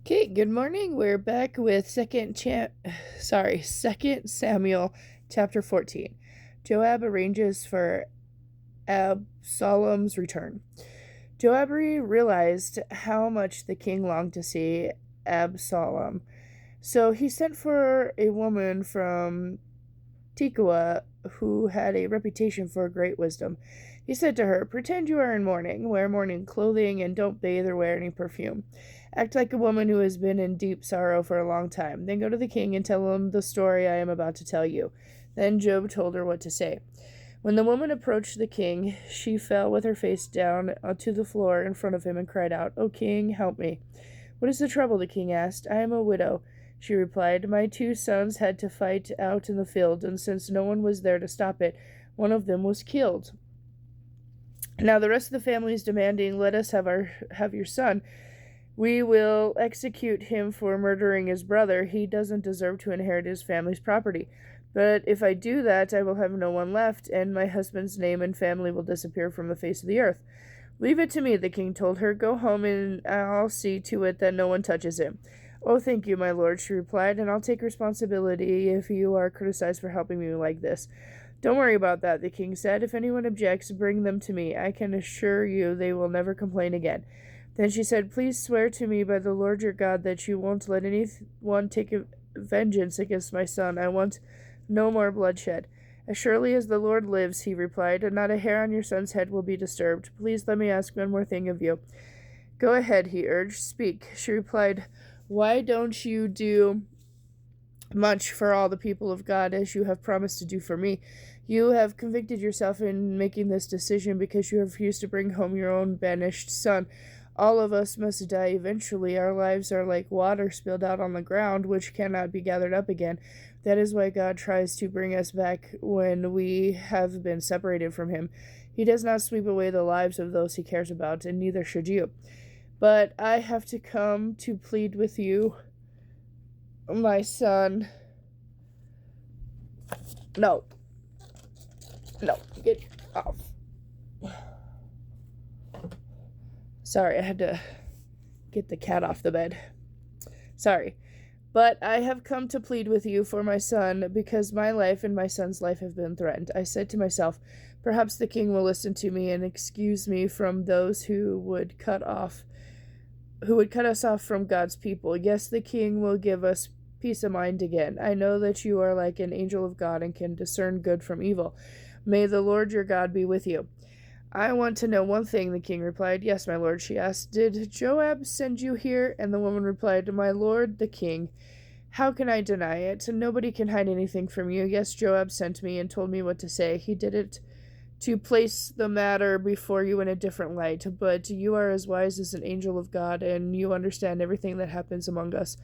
Okay, good morning. We're back with Second Samuel chapter 14. Joab arranges for Absalom's return. Joab realized how much the king longed to see Absalom, so he sent for a woman from Tekoa, who had a reputation for great wisdom. He said to her, "Pretend you are in mourning, wear mourning clothing, and don't bathe or wear any perfume. Act like a woman who has been in deep sorrow for a long time. Then go to the king and tell him the story I am about to tell you." Then Job told her what to say. When the woman approached the king, she fell with her face down to the floor in front of him and cried out, "O king, help me." "What is the trouble?" the king asked. "I am a widow," she replied. "My two sons had to fight out in the field, and since no one was there to stop it, one of them was killed. Now the rest of the family is demanding, 'Let us have your son. We will execute him for murdering his brother. He doesn't deserve to inherit his family's property. But if I do that, I will have no one left, and my husband's name and family will disappear from the face of the earth.' 'Leave it to me,' the king told her. 'Go home, and I'll see to it that no one touches him.' 'Oh, thank you, my lord,' she replied, 'and I'll take responsibility if you are criticized for helping me like this.' 'Don't worry about that,' the king said. 'If anyone objects, bring them to me. I can assure you they will never complain again.' Then she said, 'Please swear to me by the Lord your God that you won't let anyone take vengeance against my son. I want no more bloodshed.' 'As surely as the Lord lives,' he replied, 'and not a hair on your son's head will be disturbed. Please let me ask one more thing of you.' 'Go ahead,' he urged. 'Speak.' She replied, 'Why don't you do much for all the people of God as you have promised to do for me? You have convicted yourself in making this decision because you have refused to bring home your own banished son. All of us must die eventually. Our lives are like water spilled out on the ground, which cannot be gathered up again. That is why God tries to bring us back when we have been separated from him. He does not sweep away the lives of those he cares about, and neither should you. But I have to come to plead with you, my son." No, no, get off. Sorry, I had to get the cat off the bed. Sorry. "But I have come to plead with you for my son, because my life and my son's life have been threatened." I said to myself, "Perhaps the king will listen to me and excuse me from those who would cut us off from God's people. Yes, the king will give us peace of mind again. I know that you are like an angel of God and can discern good from evil. May the Lord your God be with you." "I want to know one thing," the king replied. "Yes, my lord," she asked. "Did Joab send you here?" And the woman replied, "My lord, the king. How can I deny it? Nobody can hide anything from you. Yes, Joab sent me and told me what to say. He did it to place the matter before you in a different light. But you are as wise as an angel of God, and you understand everything that happens among us."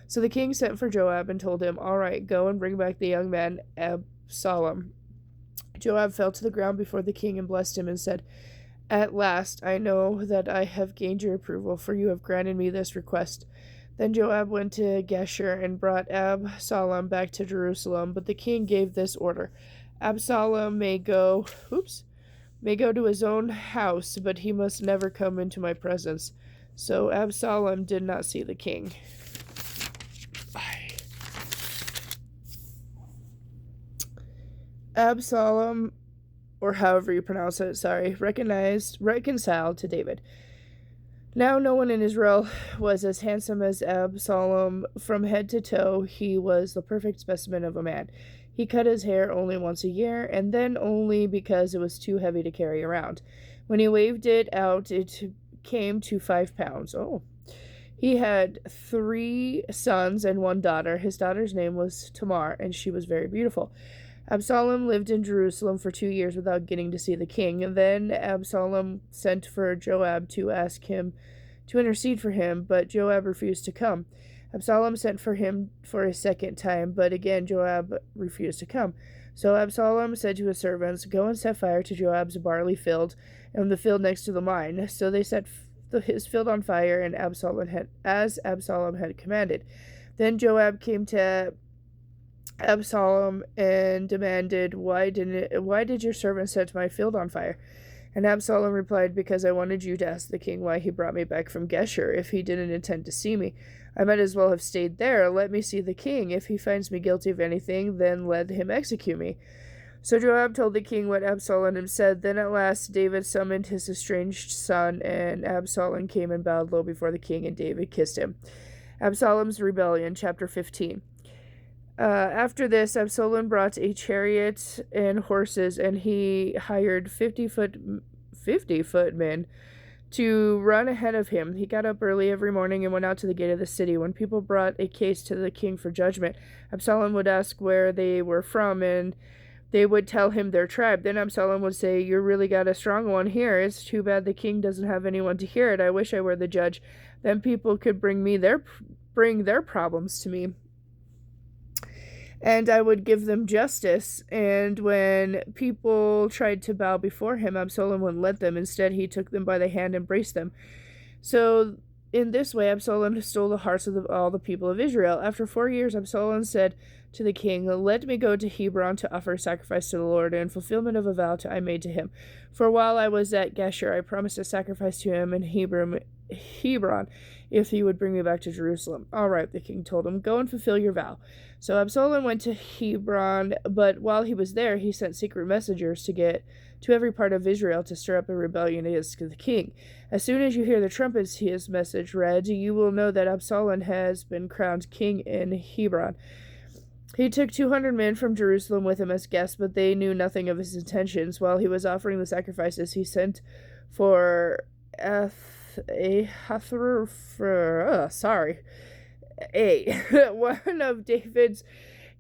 So the king sent for Joab and told him, "All right, go and bring back the young man Absalom." Joab fell to the ground before the king and blessed him and said, "At last I know that I have gained your approval, for you have granted me this request." Then Joab went to Geshur and brought Absalom back to Jerusalem, but the king gave this order: "Absalom may go to his own house, but he must never come into my presence." So Absalom did not see the king. Absalom, or however you pronounce it, reconciled to David. Now no one in Israel was as handsome as Absalom. From head to toe, he was the perfect specimen of a man. He cut his hair only once a year, and then only because it was too heavy to carry around. When he waved it out, it came to 5 pounds. Oh. He had 3 sons and 1 daughter. His daughter's name was Tamar, and she was very beautiful. Absalom lived in Jerusalem for 2 years without getting to see the king, and then Absalom sent for Joab to ask him to intercede for him, but Joab refused to come. Absalom sent for him for a second time, but again Joab refused to come. So Absalom said to his servants, "Go and set fire to Joab's barley field and the field next to the mine." So they set his field on fire, and as Absalom had commanded. Then Joab came to Absalom and demanded, "Why did your servant set my field on fire?" And Absalom replied, because I wanted you to ask the king why he brought me back from Geshur if he didn't intend to see me. I might as well have stayed there. Let me see the king. If he finds me guilty of anything, then let him execute me. So Joab told the king what Absalom had said. Then at last David summoned his estranged son, and Absalom came and bowed low before the king, and David kissed him. Absalom's rebellion, chapter 15. After this, Absalom brought a chariot and horses, and he hired 50 footmen to run ahead of him. He got up early every morning and went out to the gate of the city. When people brought a case to the king for judgment, Absalom would ask where they were from, and they would tell him their tribe. Then Absalom would say, "You really got a strong one here. It's too bad the king doesn't have anyone to hear it. I wish I were the judge. Then people could bring their problems to me, and I would give them justice." And when people tried to bow before him, Absalom wouldn't let them. Instead, he took them by the hand and embraced them. So in this way, Absalom stole the hearts of all the people of Israel. After 4 years, Absalom said to the king, "Let me go to Hebron to offer sacrifice to the Lord in fulfillment of a vow I made to him. For while I was at Geshur, I promised a sacrifice to him in Hebron if he would bring me back to Jerusalem." "All right," the king told him, "go and fulfill your vow." So Absalom went to Hebron, but while he was there, he sent secret messengers to get to every part of Israel to stir up a rebellion against the king. "As soon as you hear the trumpets," his message read, "you will know that Absalom has been crowned king in Hebron." He took 200 men from Jerusalem with him as guests, but they knew nothing of his intentions. While he was offering the sacrifices, he sent for one of David's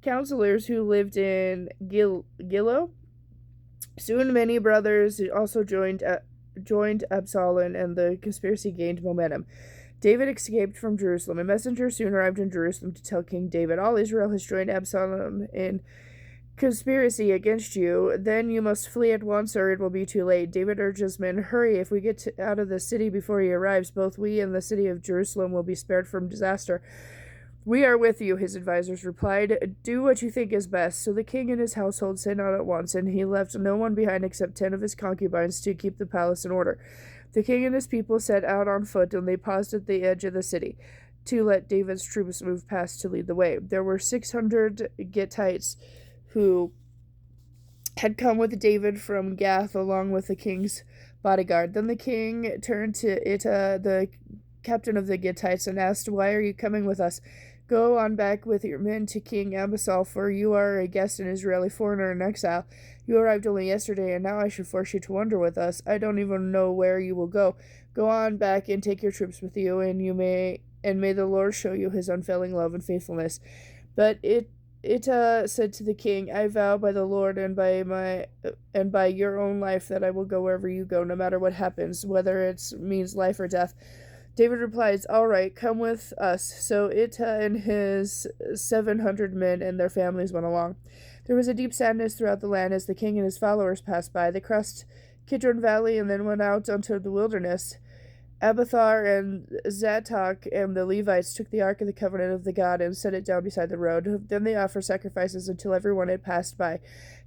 counselors who lived in Gilo. Soon many brothers also joined Absalom, and the conspiracy gained momentum. David escaped from Jerusalem. A messenger soon arrived in Jerusalem to tell King David, "All Israel has joined Absalom in conspiracy against you. Then you must flee at once, or it will be too late." David urged his men, "Hurry, if we get out of the city before he arrives, both we and the city of Jerusalem will be spared from disaster." "We are with you," his advisors replied. "Do what you think is best." So the king and his household set out at once, and he left no one behind except 10 of his concubines to keep the palace in order. The king and his people set out on foot, and they paused at the edge of the city to let David's troops move past to lead the way. There were 600 Gittites who had come with David from Gath along with the king's bodyguard. Then the king turned to Ittai, the captain of the Gittites, and asked, "Why are you coming with us? Go on back with your men to King Absalom, for you are a guest and Israeli foreigner in exile. You arrived only yesterday, and now I should force you to wander with us. I don't even know where you will go. Go on back and take your troops with you, and may the Lord show you his unfailing love and faithfulness." But Ittai said to the king, "I vow by the Lord and by your own life that I will go wherever you go, no matter what happens, whether it means life or death." David replies, "All right, come with us." So Ittai and his 700 men and their families went along. There was a deep sadness throughout the land as the king and his followers passed by. They crossed Kidron Valley and then went out onto the wilderness. Abiathar and Zadok and the Levites took the Ark of the Covenant of the God and set it down beside the road. Then they offered sacrifices until everyone had passed by.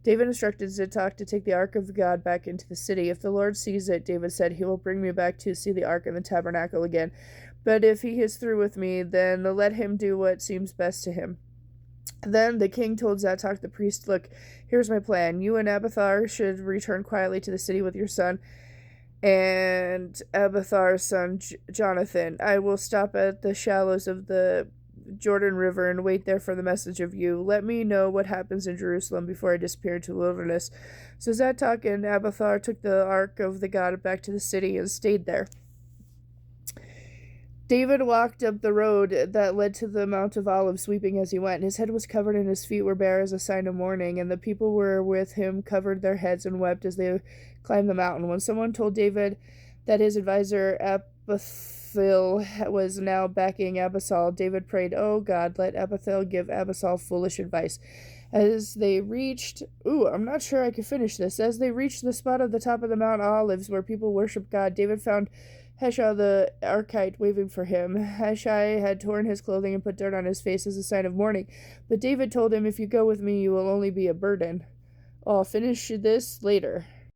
David instructed Zadok to take the Ark of God back into the city. "If the Lord sees it," David said, "he will bring me back to see the Ark and the tabernacle again. But if he is through with me, then let him do what seems best to him." Then the king told Zadok the priest, "Look, here's my plan. You and Abiathar should return quietly to the city with your son and Abiathar's son Jonathan. I will stop at the shallows of the Jordan River and wait there for the message of you. Let me know what happens in Jerusalem before I disappear into the wilderness." So Zadok and Abiathar took the Ark of the God back to the city and stayed there. David walked up the road that led to the Mount of Olives, weeping as he went. His head was covered and his feet were bare as a sign of mourning, and the people were with him covered their heads and wept as they climbed the mountain. When someone told David that his advisor Abiathar was now backing Absalom, David prayed, "Oh God, let Abiathar give Absalom foolish advice." As they reached, I'm not sure I can finish this. As they reached the spot at the top of the Mount Olives where people worship God, David found Hushai the Archite waving for him. Hushai had torn his clothing and put dirt on his face as a sign of mourning. But David told him, "If you go with me, you will only be a burden. I'll finish this later."